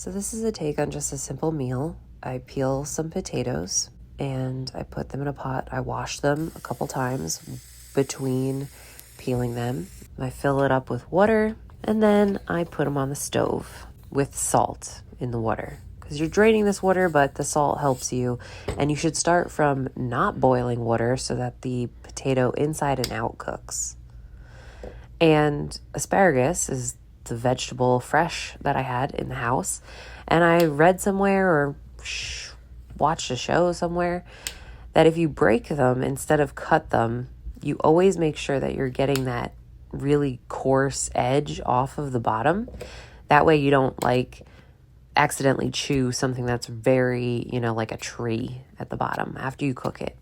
So this is a take on just a simple meal. I peel some potatoes and I put them in a pot. I wash them a couple times between peeling them. I fill it up with water and then I put them on the stove with salt in the water. Because you're draining this water, but the salt helps you. And you should start from not boiling water so that the potato inside and out cooks. And asparagus is the vegetable fresh that I had in the house. And I read somewhere or watched a show somewhere that if you break them instead of cut them, you always make sure that you're getting that really coarse edge off of the bottom. That way you don't like accidentally chew something that's very, like a tree at the bottom after you cook it.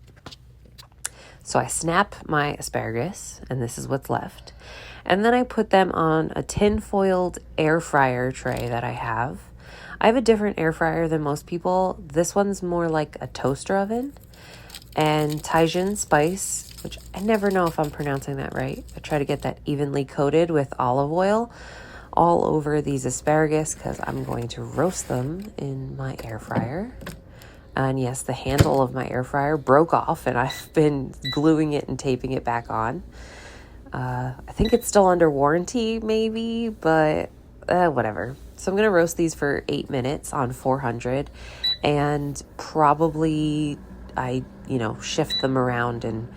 So I snap my asparagus, and this is what's left. And then I put them on a tin-foiled air fryer tray that I have. I have a different air fryer than most people. This one's more like a toaster oven. And Tajin spice, which I never know if I'm pronouncing that right. I try to get that evenly coated with olive oil all over these asparagus because I'm going to roast them in my air fryer. And yes, the handle of my air fryer broke off and I've been gluing it and taping it back on. I think it's still under warranty maybe, but whatever. So I'm going to roast these for 8 minutes on 400 and probably I, shift them around and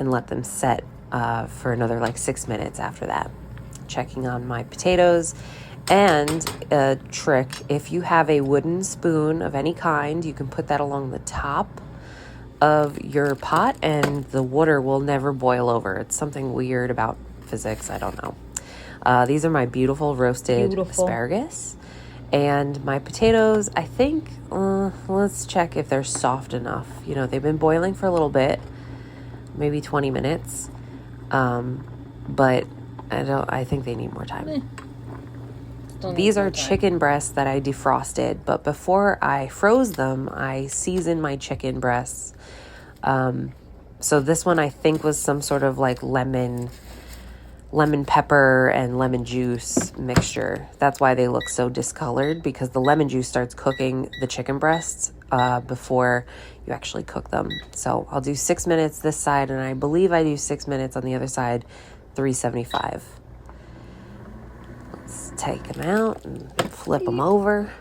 let them set for another like 6 minutes after that. Checking on my potatoes. And a trick, if you have a wooden spoon of any kind, you can put that along the top of your pot and the water will never boil over. It's something weird about physics. I don't know. These are my beautiful roasted asparagus. And my potatoes, I think, let's check if they're soft enough. They've been boiling for a little bit, maybe 20 minutes. But I think they need more time. These are chicken breasts that I defrosted, but before I froze them, I seasoned my chicken breasts. So this one I think was some sort of like lemon pepper and lemon juice mixture. That's why they look so discolored, because the lemon juice starts cooking the chicken breasts before you actually cook them. So I'll do 6 minutes this side, and I believe I do 6 minutes on the other side, 375. Let's take them out and flip them over.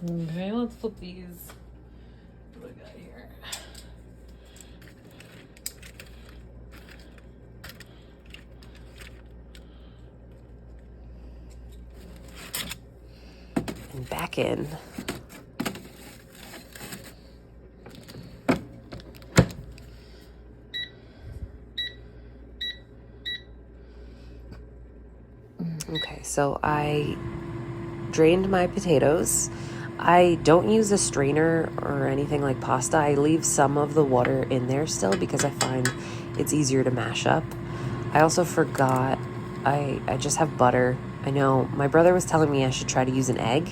Okay, let's flip these. What do I got here? And back in. Okay, so I drained my potatoes. I don't use a strainer or anything like pasta. I leave some of the water in there still because I find it's easier to mash up. I also forgot, I just have butter. I know my brother was telling me I should try to use an egg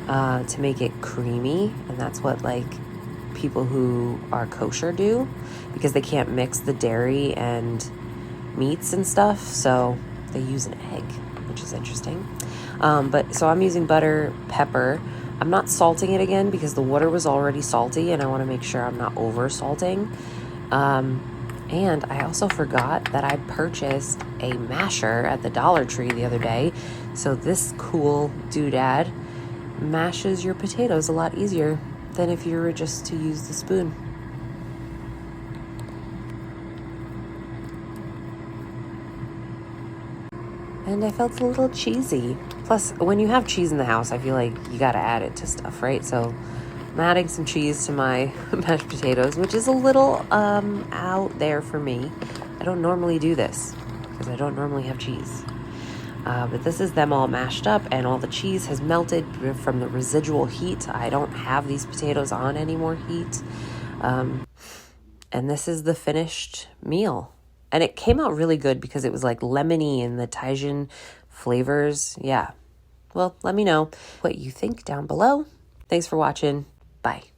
to make it creamy. And that's what like people who are kosher do because they can't mix the dairy and meats and stuff. So they use an egg, which is interesting. So I'm using butter, pepper. I'm not salting it again because the water was already salty and I want to make sure I'm not over salting. And I also forgot that I purchased a masher at the Dollar Tree the other day. So this cool doodad mashes your potatoes a lot easier than if you were just to use the spoon. And I felt a little cheesy. Plus, when you have cheese in the house, I feel like you got to add it to stuff, right? So I'm adding some cheese to my mashed potatoes, which is a little out there for me. I don't normally do this because I don't normally have cheese. But this is them all mashed up and all the cheese has melted from the residual heat. I don't have these potatoes on any more heat. And this is the finished meal. And it came out really good because it was like lemony and the Tajin flavors. Yeah. Well, let me know what you think down below. Thanks for watching. Bye.